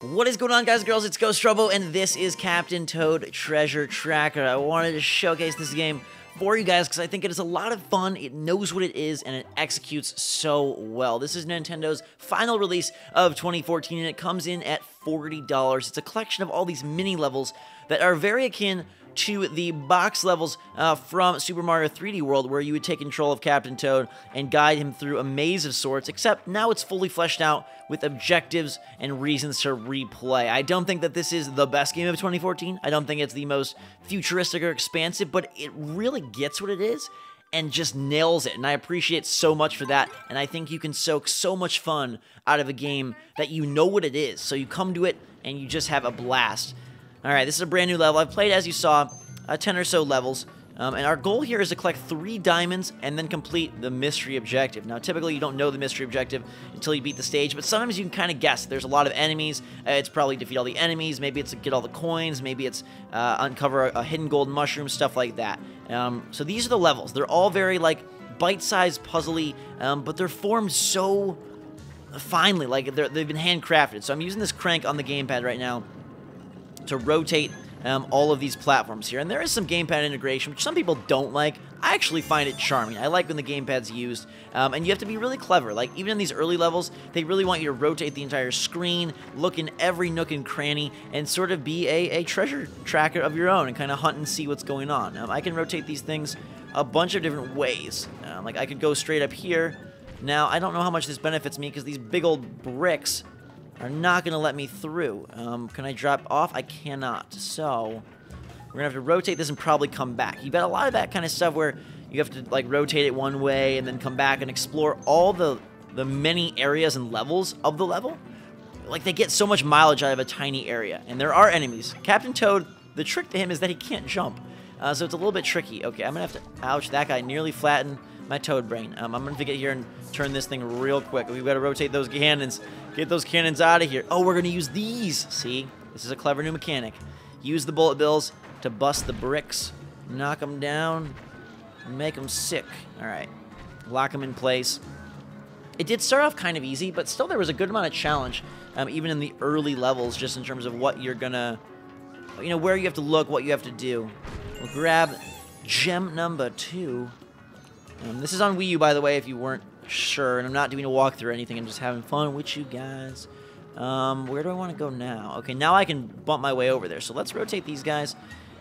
What is going on, guys and girls? It's GhostRobo, and this is Captain Toad Treasure Tracker. I wanted to showcase this game for you guys because I think it is a lot of fun. It knows what it is, and it executes so well. This is Nintendo's final release of 2014, and it comes in at $40. It's a collection of all these mini levels that are very akin to the box levels from Super Mario 3D World, where you would take control of Captain Toad and guide him through a maze of sorts, except now it's fully fleshed out with objectives and reasons to replay. I don't think that this is the best game of 2014. I don't think it's the most futuristic or expansive, but it really gets what it is and just nails it, and I appreciate it so much for that, and I think you can soak so much fun out of a game that you know what it is, so you come to it and you just have a blast. Alright, this is a brand new level. I've played, as you saw, 10 or so levels, and our goal here is to collect 3 diamonds and then complete the mystery objective. Now, typically you don't know the mystery objective until you beat the stage, but sometimes you can kind of guess. There's a lot of enemies. It's probably defeat all the enemies. Maybe it's get all the coins. Maybe it's uncover a hidden golden mushroom, stuff like that. So these are the levels. They're all very, like, bite-sized, puzzly, but they're formed so finely. Like, they've been handcrafted. So I'm using this crank on the gamepad right now to rotate all of these platforms here. And there is some gamepad integration, which some people don't like. I actually find it charming. I like when the gamepad's used. And you have to be really clever. Like, even in these early levels, they really want you to rotate the entire screen, look in every nook and cranny, and sort of be a treasure tracker of your own and kind of hunt and see what's going on. I can rotate these things a bunch of different ways. Like, I could go straight up here. Now, I don't know how much this benefits me because these big old bricks are not going to let me through. Can I drop off? I cannot. So, we're going to have to rotate this and probably come back. You've got a lot of that kind of stuff where you have to, like, rotate it one way and then come back and explore all the many areas and levels of the level. Like, they get so much mileage out of a tiny area. And there are enemies. Captain Toad, the trick to him is that he can't jump. So it's a little bit tricky. Okay, I'm going to have to... Ouch, that guy nearly flattened my toad brain. I'm going to get here and turn this thing real quick. We've got to rotate those cannons. Get those cannons out of here. Oh, we're going to use these. See? This is a clever new mechanic. Use the bullet bills to bust the bricks. Knock them down. Make them sick. All right. Lock them in place. It did start off kind of easy, but still there was a good amount of challenge, even in the early levels, just in terms of what you're going to, you know, where you have to look, what you have to do. We'll grab gem number 2. This is on Wii U, by the way, if you weren't sure, and I'm not doing a walkthrough or anything. I'm just having fun with you guys. Where do I want to go now? Okay, now I can bump my way over there. So let's rotate these guys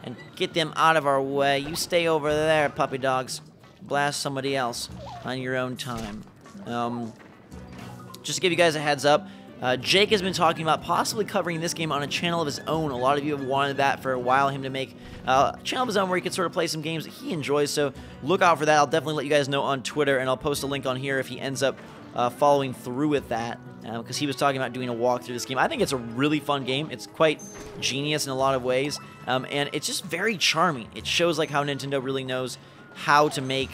and get them out of our way. You stay over there, puppy dogs. Blast somebody else on your own time. Just to give you guys a heads up, Jake has been talking about possibly covering this game on a channel of his own. A lot of you have wanted that for a while, him to make a channel of his own where he could sort of play some games that he enjoys, so look out for that. I'll definitely let you guys know on Twitter, and I'll post a link on here if he ends up following through with that, because he was talking about doing a walkthrough this game. I think it's a really fun game. It's quite genius in a lot of ways, and it's just very charming. It shows like how Nintendo really knows how to make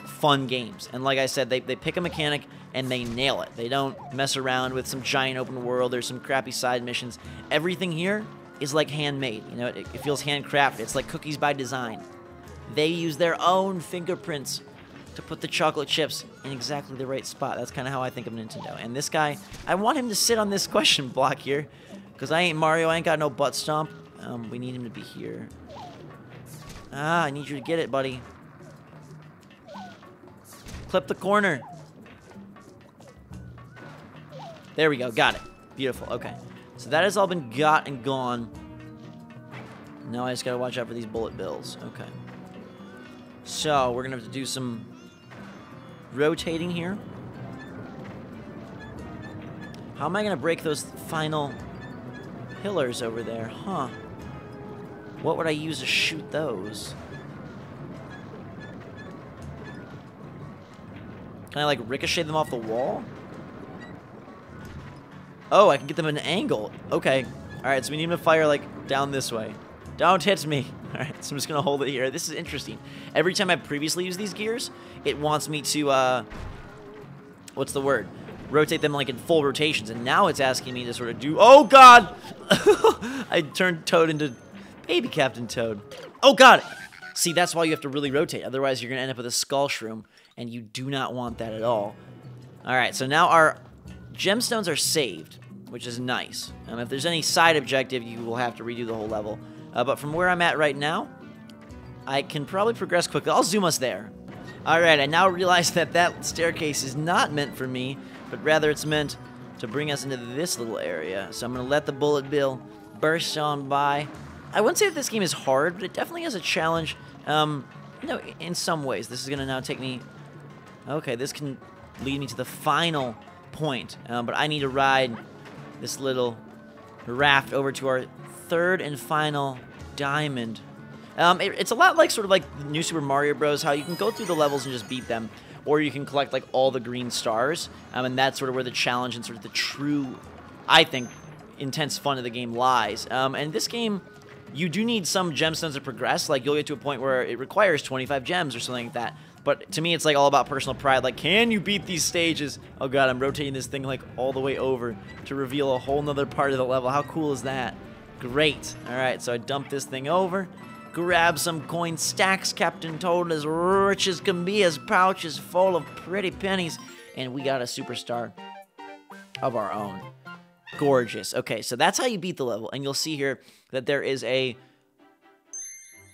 fun games, and like I said, they pick a mechanic and they nail it. They don't mess around with some giant open world or some crappy side missions. Everything here is like handmade. You know, it feels handcrafted. It's like cookies by design. They use their own fingerprints to put the chocolate chips in exactly the right spot. That's kind of how I think of Nintendo. And this guy, I want him to sit on this question block here, because I ain't Mario. I ain't got no butt stomp. We need him to be here. Ah, I need you to get it, buddy. Clip the corner. There we go. Got it. Beautiful. Okay. So that has all been got and gone. Now I just gotta watch out for these bullet bills. Okay. So we're gonna have to do some rotating here. How am I gonna break those final pillars over there? Huh. What would I use to shoot those? Can I, like, ricochet them off the wall? Oh, I can get them at an angle. Okay. Alright, so we need them to fire, like, down this way. Don't hit me. Alright, so I'm just going to hold it here. This is interesting. Every time I previously used these gears, it wants me to, what's the word? Rotate them, like, in full rotations. And now it's asking me to sort of do... Oh, God! I turned Toad into baby Captain Toad. Oh, God! See, that's why you have to really rotate. Otherwise, you're going to end up with a skull shroom. And you do not want that at all. Alright, so now our gemstones are saved, which is nice. If there's any side objective, you will have to redo the whole level. But from where I'm at right now, I can probably progress quickly. I'll zoom us there. Alright, I now realize that that staircase is not meant for me, but rather it's meant to bring us into this little area. So I'm going to let the bullet bill burst on by. I wouldn't say that this game is hard, but it definitely has a challenge, you know, in some ways. This is going to now take me... Okay, this can lead me to the final point, but I need to ride this little raft over to our third and final diamond. It's a lot like sort of like New Super Mario Bros. How you can go through the levels and just beat them, or you can collect like all the green stars, and that's sort of where the challenge and sort of the true, I think, intense fun of the game lies. And this game, you do need some gemstones to progress. Like, you'll get to a point where it requires 25 gems or something like that. But to me, it's like all about personal pride. Like, can you beat these stages? Oh god, I'm rotating this thing like all the way over to reveal a whole nother part of the level. How cool is that? Great. Alright, so I dump this thing over, grab some coin stacks, Captain Toad, as rich as can be, his pouch is full of pretty pennies, and we got a superstar of our own. Gorgeous. Okay, so that's how you beat the level, and you'll see here that there is a...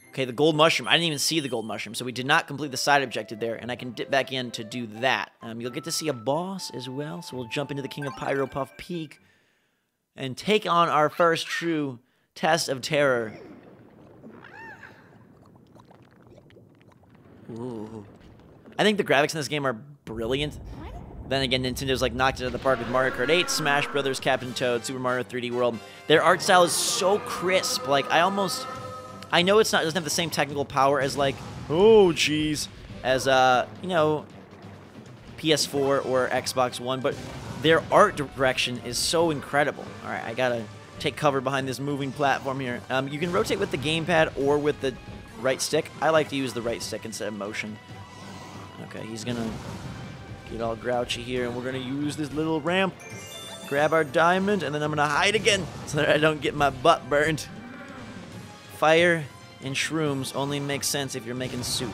Okay, the gold mushroom. I didn't even see the gold mushroom, so we did not complete the side objective there, and I can dip back in to do that. You'll get to see a boss as well, so we'll jump into the King of Pyro Puff Peak and take on our first true test of terror. Ooh. I think the graphics in this game are brilliant. Then again, Nintendo's like knocked it out of the park with Mario Kart 8, Smash Brothers, Captain Toad, Super Mario 3D World. Their art style is so crisp. Like, I know it doesn't have the same technical power as like, oh jeez, as you know, PS4 or Xbox One, but their art direction is so incredible. All right, I gotta take cover behind this moving platform here. You can rotate with the gamepad or with the right stick. I like to use the right stick instead of motion. Okay, he's gonna get all grouchy here, and we're gonna use this little ramp, grab our diamond, and then I'm gonna hide again so that I don't get my butt burned. Fire and shrooms only make sense if you're making soup.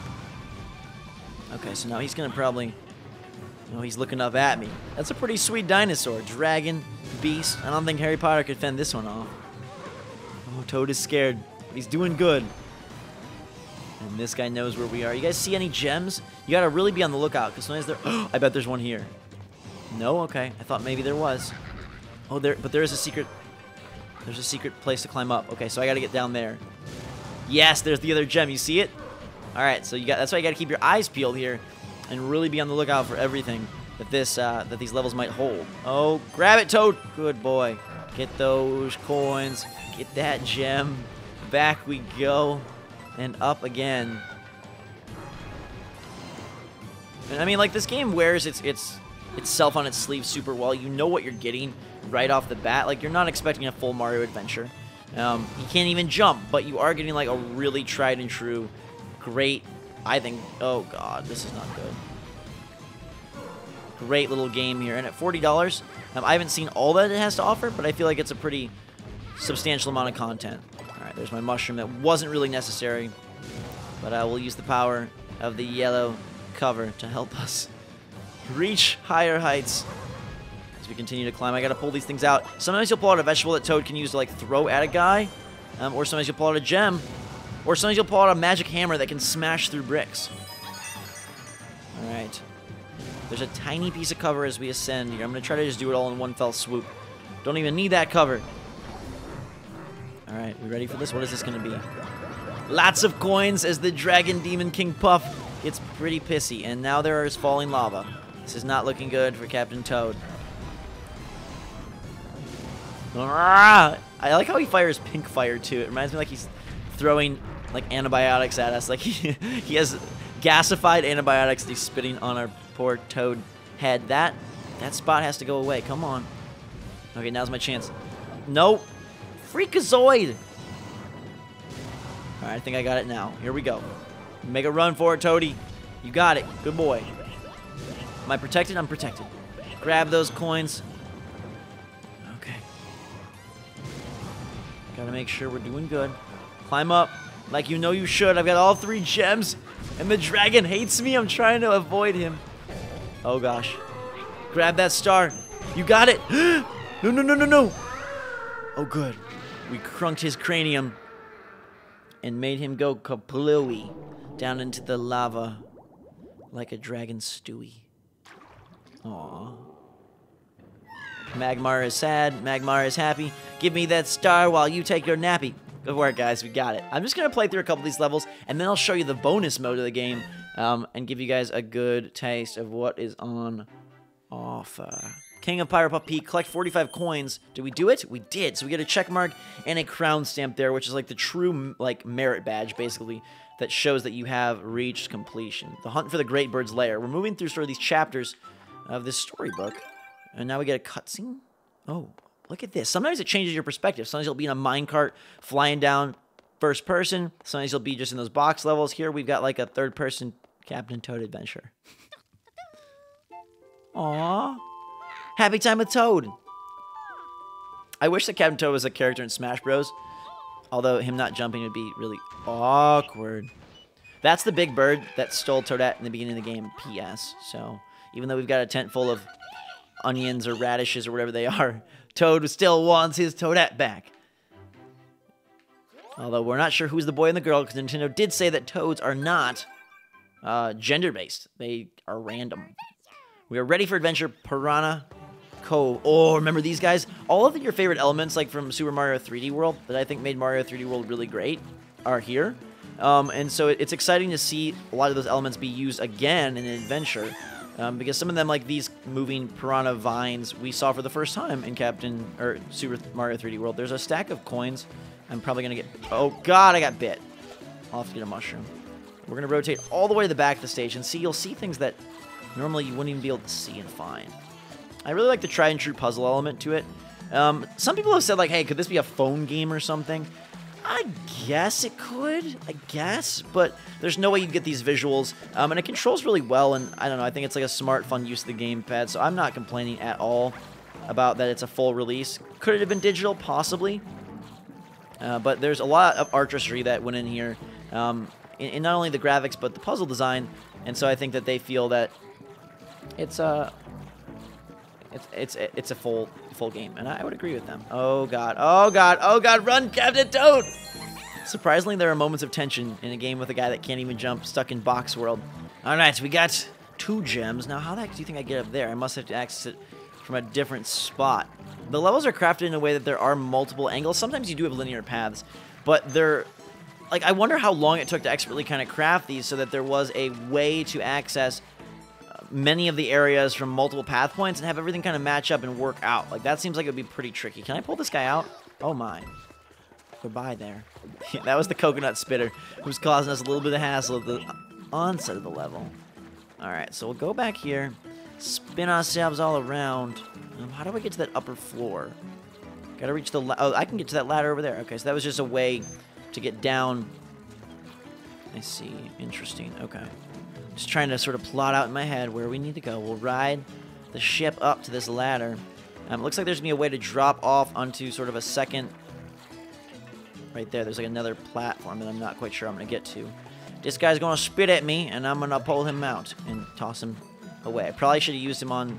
Okay, so now he's gonna probably... Oh, he's looking up at me. That's a pretty sweet dinosaur. Dragon, beast. I don't think Harry Potter could fend this one off. Oh, Toad is scared. He's doing good. And this guy knows where we are. You guys see any gems? You gotta really be on the lookout, because sometimes there... Oh, I bet there's one here. No? Okay. I thought maybe there was. Oh, but there is a secret... There's a secret place to climb up. Okay, so I gotta get down there. Yes, there's the other gem. You see it? Alright, so that's why you gotta keep your eyes peeled here and really be on the lookout for everything that these levels might hold. Oh, grab it, Toad! Good boy. Get those coins. Get that gem. Back we go. And up again. And I mean, like, this game wears itself on its sleeve super well. You know what you're getting right off the bat. Like, you're not expecting a full Mario adventure. You can't even jump, but you are getting like a really tried and true, great, I think, oh god, this is not good. Great little game here, and at $40, I haven't seen all that it has to offer, but I feel like it's a pretty substantial amount of content. Alright, there's my mushroom that wasn't really necessary, but I will use the power of the yellow cover to help us reach higher heights. As we continue to climb, I gotta pull these things out. Sometimes you'll pull out a vegetable that Toad can use to like throw at a guy, or sometimes you'll pull out a gem, or sometimes you'll pull out a magic hammer that can smash through bricks. Alright. There's a tiny piece of cover as we ascend here. I'm gonna try to just do it all in one fell swoop. Don't even need that cover. Alright, we ready for this? What is this gonna be? Lots of coins as the Dragon Demon King Puff gets pretty pissy, and now there is falling lava. This is not looking good for Captain Toad. I like how he fires pink fire too. It reminds me like he's throwing like antibiotics at us. Like he has gasified antibiotics that he's spitting on our poor Toad head. That spot has to go away. Come on. Okay, now's my chance. Nope. Freakazoid. Alright, I think I got it now. Here we go. Make a run for it, Toady. You got it. Good boy. Am I protected? I'm protected. Grab those coins. Okay. Gotta make sure we're doing good. Climb up like you know you should. I've got all 3 gems, and the dragon hates me. I'm trying to avoid him. Oh, gosh. Grab that star. You got it. No, no, no, no, no! Oh, good. We crunked his cranium and made him go kaplooey down into the lava like a dragon stewie. Aww. Magmar is sad. Magmar is happy. Give me that star while you take your nappy. Good work, guys. We got it. I'm just going to play through a couple of these levels, and then I'll show you the bonus mode of the game and give you guys a good taste of what is on offer. King of Pyro Peak, collect 45 coins. Did we do it? We did. So we get a check mark and a crown stamp there, which is like the true like merit badge, basically, that shows that you have reached completion. The hunt for the Great Bird's Lair. We're moving through sort of these chapters of this storybook, and now we get a cutscene. Oh, look at this. Sometimes it changes your perspective. Sometimes you'll be in a minecart flying down first person. Sometimes you'll be just in those box levels. Here we've got like a third-person Captain Toad adventure. Aww. Happy time with Toad. I wish that Captain Toad was a character in Smash Bros. Although him not jumping would be really awkward. That's the big bird that stole Toadette in the beginning of the game, PS. So, even though we've got a tent full of onions or radishes or whatever they are, Toad still wants his Toadette back. Although we're not sure who's the boy and the girl, because Nintendo did say that Toads are not gender-based. They are random. We are ready for adventure, Piranha Cove. Oh, remember these guys? All of your favorite elements, like from Super Mario 3D World, that I think made Mario 3D World really great, are here. And so it's exciting to see a lot of those elements be used again in an adventure. Because some of them, like these moving piranha vines, we saw for the first time in Super Mario 3D World. There's a stack of coins. I'm probably going to get... Oh, God, I got bit. I'll have to get a mushroom. We're going to rotate all the way to the back of the stage and see. You'll see things that normally you wouldn't even be able to see and find. I really like the tried and true puzzle element to it. Some people have said, like, hey, could this be a phone game or something? I guess it could, but there's no way you'd get these visuals, and it controls really well, and I don't know, I think it's like a smart, fun use of the gamepad, so I'm not complaining at all about that it's a full release. Could it have been digital? Possibly, but there's a lot of artistry that went in here, in not only the graphics, but the puzzle design, and so I think that they feel that it's a full game, and I would agree with them. Oh god, oh god, oh god, run, Captain Toad! Surprisingly, there are moments of tension in a game with a guy that can't even jump, stuck in box world. Alright, so we got 2 gems. Now, how the heck do you think I get up there? I must have to access it from a different spot. The levels are crafted in a way that there are multiple angles. Sometimes you do have linear paths, but they're... Like, I wonder how long it took to expertly kind of craft these so that there was a way to access many of the areas from multiple path points and have everything kind of match up and work out. Like, that seems like it would be pretty tricky. Can I pull this guy out? Oh, my. Goodbye there. That was the coconut spitter who's causing us a little bit of hassle at the onset of the level. Alright, so we'll go back here, spin ourselves all around. How do I get to that upper floor? Gotta reach the... Oh, I can get to that ladder over there. Okay, so that was just a way to get down. I see. Interesting. Okay. Just trying to sort of plot out in my head where we need to go. We'll ride the ship up to this ladder. It looks like there's going to be a way to drop off onto sort of a second... Right there, there's like another platform that I'm not quite sure I'm going to get to. This guy's going to spit at me, and I'm going to pull him out and toss him away. I probably should have used him on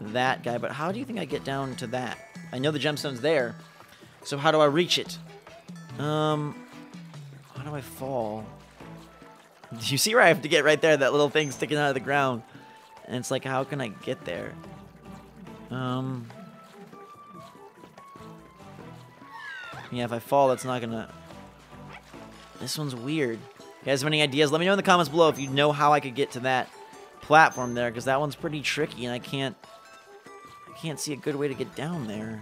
that guy, but how do you think I get down to that? I know the gemstone's there, so how do I reach it? How do I fall? Do you see where I have to get right there? That little thing sticking out of the ground. And it's like, how can I get there? Yeah, if I fall, that's not gonna... This one's weird. You guys have any ideas? Let me know in the comments below if you know how I could get to that platform there, because that one's pretty tricky, and I can't see a good way to get down there.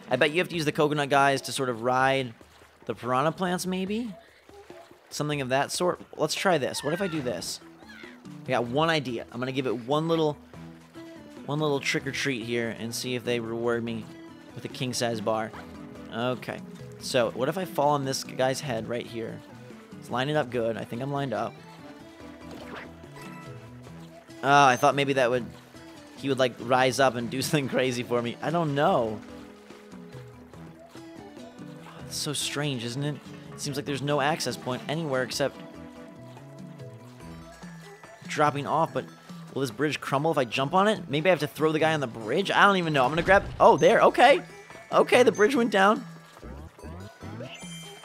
I bet you have to use the coconut guys to sort of ride the piranha plants, maybe? Something of that sort. Let's try this. What if I do this? I got one idea. I'm gonna give it one little trick or treat here and see if they reward me with a king-size bar. Okay. So what if I fall on this guy's head right here? It's lining up good. I think I'm lined up. Oh, I thought maybe that he would like rise up and do something crazy for me. I don't know. It's so strange, isn't it? It seems like there's no access point anywhere except dropping off, but Will this bridge crumble if I jump on it? Maybe I have to throw the guy on the bridge? I don't even know. I'm gonna grab... Oh, there. Okay. Okay, the bridge went down.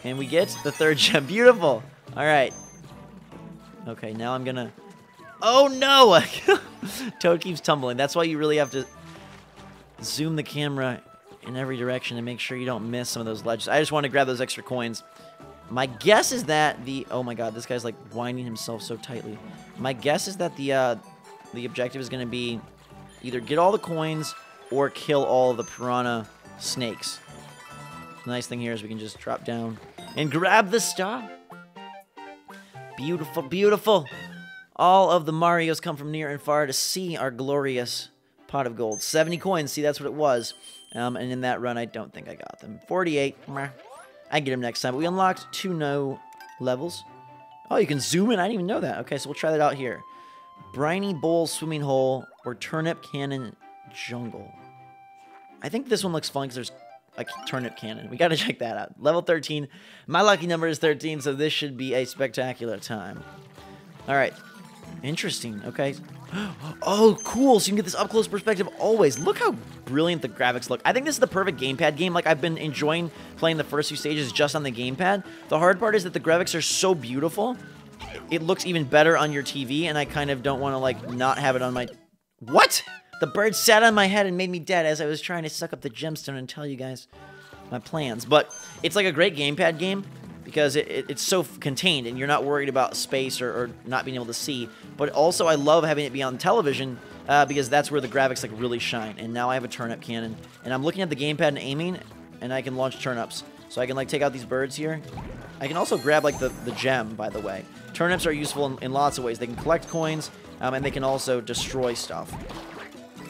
And we get the 3rd gem. Beautiful. All right. Okay, now I'm gonna... Oh, no! Toad keeps tumbling. That's why you really have to zoom the camera in every direction and make sure you don't miss some of those ledges. I just want to grab those extra coins. My guess is that the... Oh, my God. This guy's, like, winding himself so tightly. My guess is that the objective is going to be either get all the coins or kill all of the piranha snakes. The nice thing here is we can just drop down and grab the star. Beautiful, beautiful. All of the Marios come from near and far to see our glorious pot of gold. 70 coins. See, that's what it was. And in that run, I don't think I got them. 48. Meh. I get them next time. But we unlocked 2 no levels. Oh, you can zoom in. I didn't even know that. Okay, so we'll try that out here. Briny Bowl Swimming Hole or Turnip Cannon Jungle. I think this one looks fun because there's a turnip cannon. We got to check that out. Level 13. My lucky number is 13, so this should be a spectacular time. All right. Interesting. Okay. Oh, cool. So you can get this up-close perspective always. Look how brilliant the graphics look. I think this is the perfect gamepad game. Like, I've been enjoying playing the first few stages just on the gamepad. The hard part is that the graphics are so beautiful. It looks even better on your TV, and I kind of don't want to, like, not have it on my... What? The bird sat on my head and made me dead as I was trying to suck up the gemstone and tell you guys my plans. But it's like a great gamepad game because it's so contained and you're not worried about space or not being able to see. But also I love having it be on television because that's where the graphics like really shine. And now I have a turnip cannon. And I'm looking at the gamepad and aiming, and I can launch turnips. So I can like take out these birds here. I can also grab like the gem, by the way. Turnips are useful in lots of ways. They can collect coins, and they can also destroy stuff.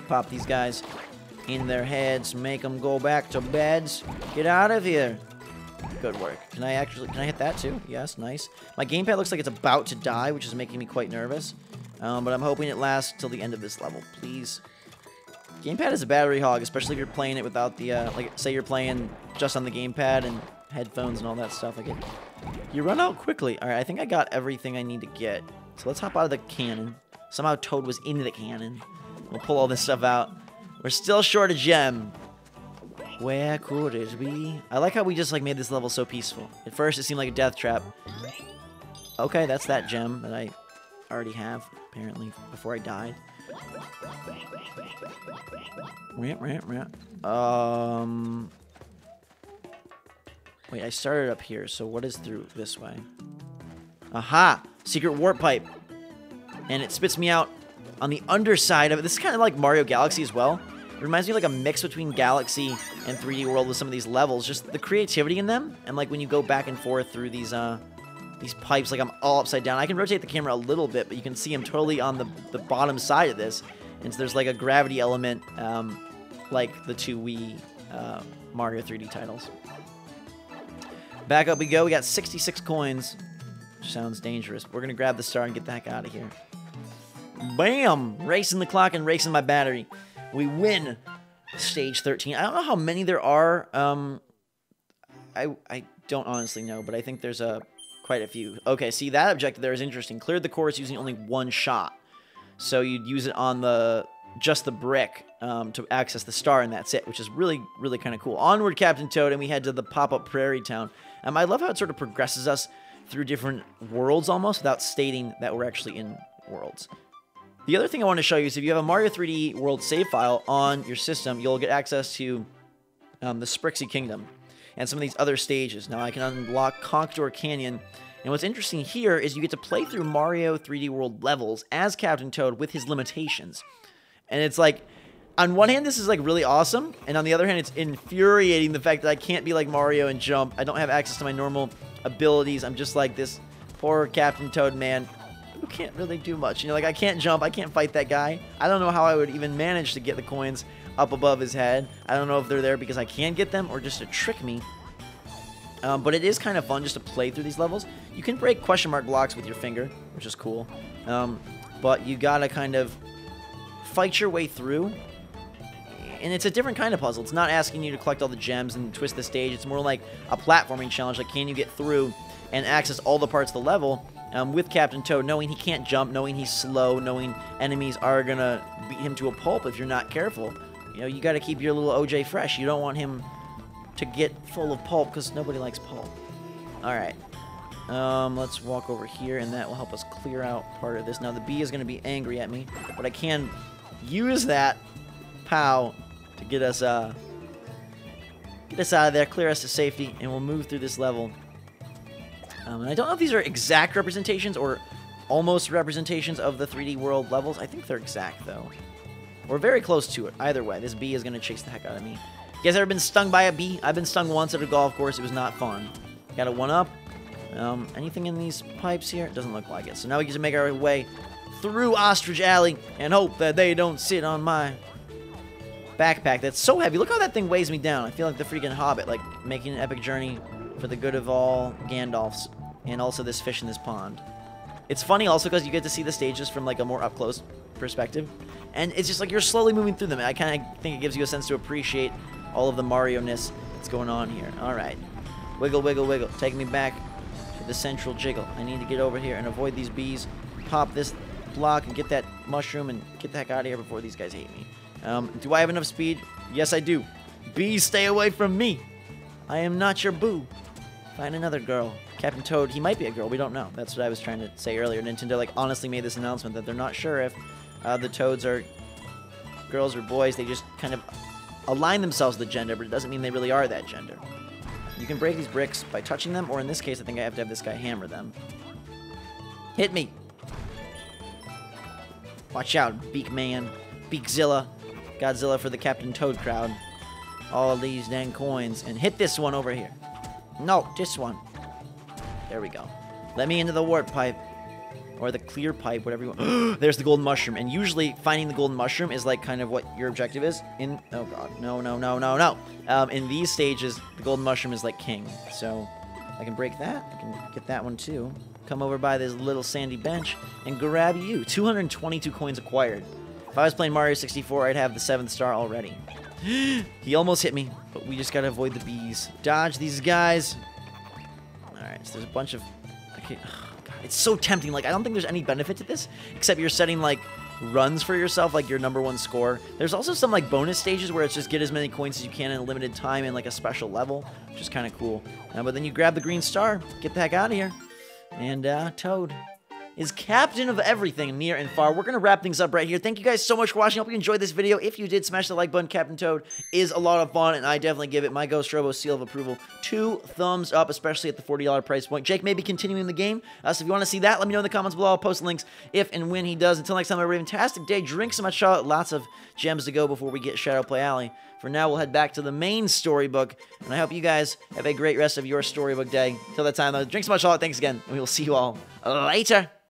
Pop these guys in their heads, make them go back to beds. Get out of here. Good work. Can I hit that too? Yes, nice. My gamepad looks like it's about to die, which is making me quite nervous. But I'm hoping it lasts till the end of this level, please. Gamepad is a battery hog, especially if you're playing it without the, like, say you're playing just on the gamepad and headphones and all that stuff. Like, you run out quickly. All right, I think I got everything I need to get. So let's hop out of the cannon. Somehow Toad was in the cannon. We'll pull all this stuff out. We're still short a gem. Where could it be? I like how we just like made this level so peaceful. At first, it seemed like a death trap. Okay, that's that gem that I already have, apparently, before I died. Wait, I started up here, so what is through this way? Aha! Secret warp pipe. And it spits me out on the underside of it. This is kind of like Mario Galaxy as well. It reminds me of like a mix between Galaxy and 3D World with some of these levels. Just the creativity in them. And like when you go back and forth through these pipes, like I'm all upside down. I can rotate the camera a little bit, but you can see I'm totally on the bottom side of this. And so there's like a gravity element like the 2 Wii Mario 3D titles. Back up we go. We got 66 coins. Which sounds dangerous. But we're going to grab the star and get the heck out of here. Bam! Racing the clock and racing my battery. We win stage 13. I don't know how many there are. I don't honestly know, but I think there's quite a few. Okay, see, that objective there is interesting. Cleared the course using only 1 shot. So you'd use it on just the brick to access the star, and that's it, which is really, really kind of cool. Onward, Captain Toad, and we head to the pop-up prairie town. I love how it sort of progresses us through different worlds almost without stating that we're actually in worlds. The other thing I want to show you is if you have a Mario 3D World save file on your system, you'll get access to the Sprixie Kingdom and some of these other stages. Now I can unlock Conqueror Canyon, and what's interesting here is you get to play through Mario 3D World levels as Captain Toad with his limitations. And it's like, on one hand, this is like really awesome, and on the other hand, it's infuriating the fact that I can't be like Mario and jump. I don't have access to my normal abilities. I'm just like this poor Captain Toad man who can't really do much. You know, like I can't jump, I can't fight that guy. I don't know how I would even manage to get the coins up above his head. I don't know if they're there because I can get them or just to trick me. But it is kind of fun just to play through these levels. You can break question mark blocks with your finger, which is cool. But you gotta kind of fight your way through. And it's a different kind of puzzle. It's not asking you to collect all the gems and twist the stage. It's more like a platforming challenge. Like, can you get through and access all the parts of the level with Captain Toad, knowing he can't jump, knowing he's slow, knowing enemies are going to beat him to a pulp if you're not careful. You know, you got to keep your little OJ fresh. You don't want him to get full of pulp because nobody likes pulp. All right. Let's walk over here, and that will help us clear out part of this. Now, the bee is going to be angry at me, but I can use that POW to get us out of there, clear us to safety, and we'll move through this level. And I don't know if these are exact representations or almost representations of the 3D world levels. I think they're exact, though. We're very close to it. Either way, this bee is going to chase the heck out of me. You guys ever been stung by a bee? I've been stung once at a golf course. It was not fun. Got a 1-up. Anything in these pipes here? It doesn't look like it. So now we get to make our way through Ostrich Alley and hope that they don't sit on my backpack. That's so heavy. Look how that thing weighs me down. I feel like the freaking Hobbit, like making an epic journey for the good of all Gandalfs and also this fish in this pond. It's funny also because you get to see the stages from like a more up-close perspective. And it's just like you're slowly moving through them. I kind of think it gives you a sense to appreciate all of the Mario-ness that's going on here. All right. Wiggle, wiggle, wiggle. Taking me back to the central jiggle. I need to get over here and avoid these bees. Pop this block and get that mushroom and get the heck out of here before these guys hate me. Do I have enough speed? Yes, I do. Bees, stay away from me. I am not your boo. Find another girl. Captain Toad, he might be a girl. We don't know. That's what I was trying to say earlier. Nintendo, like, honestly made this announcement that they're not sure if the Toads are girls or boys. They just kind of align themselves with the gender, but it doesn't mean they really are that gender. You can break these bricks by touching them, or in this case, I think I have to have this guy hammer them. Hit me. Watch out, Beak Man. Beakzilla. Godzilla for the Captain Toad crowd. All these dang coins. And hit this one over here. No, this one. There we go. Let me into the warp pipe. Or the clear pipe, whatever you want. There's the golden mushroom. And usually finding the golden mushroom is like kind of what your objective is. Oh god. No, no, no, no, no. In these stages, the golden mushroom is like king. So I can break that. I can get that one too. Come over by this little sandy bench and grab you. 222 coins acquired. If I was playing Mario 64, I'd have the 7th star already. He almost hit me, but we just gotta avoid the bees. Dodge these guys. Alright, so there's a bunch of... Okay, oh god, it's so tempting. Like, I don't think there's any benefit to this, except you're setting, like, runs for yourself, like your #1 score. There's also some, like, bonus stages where it's just get as many coins as you can in a limited time in, like, a special level, which is kind of cool. But then you grab the green star, get the heck out of here. And, Toad is captain of everything near and far. We're going to wrap things up right here. Thank you guys so much for watching. I hope you enjoyed this video. If you did, smash the like button. Captain Toad is a lot of fun, and I definitely give it my GhostRobo seal of approval. 2 thumbs up, especially at the $40 price point. Jake may be continuing the game, so if you want to see that, let me know in the comments below. I'll post links if and when he does. Until next time, have a fantastic day. Drink so much chocolate. Lots of gems to go before we get Shadow Play Alley. For now, we'll head back to the main storybook, and I hope you guys have a great rest of your storybook day. Till that time, though, drink so much chocolate. Thanks again, and we will see you all later.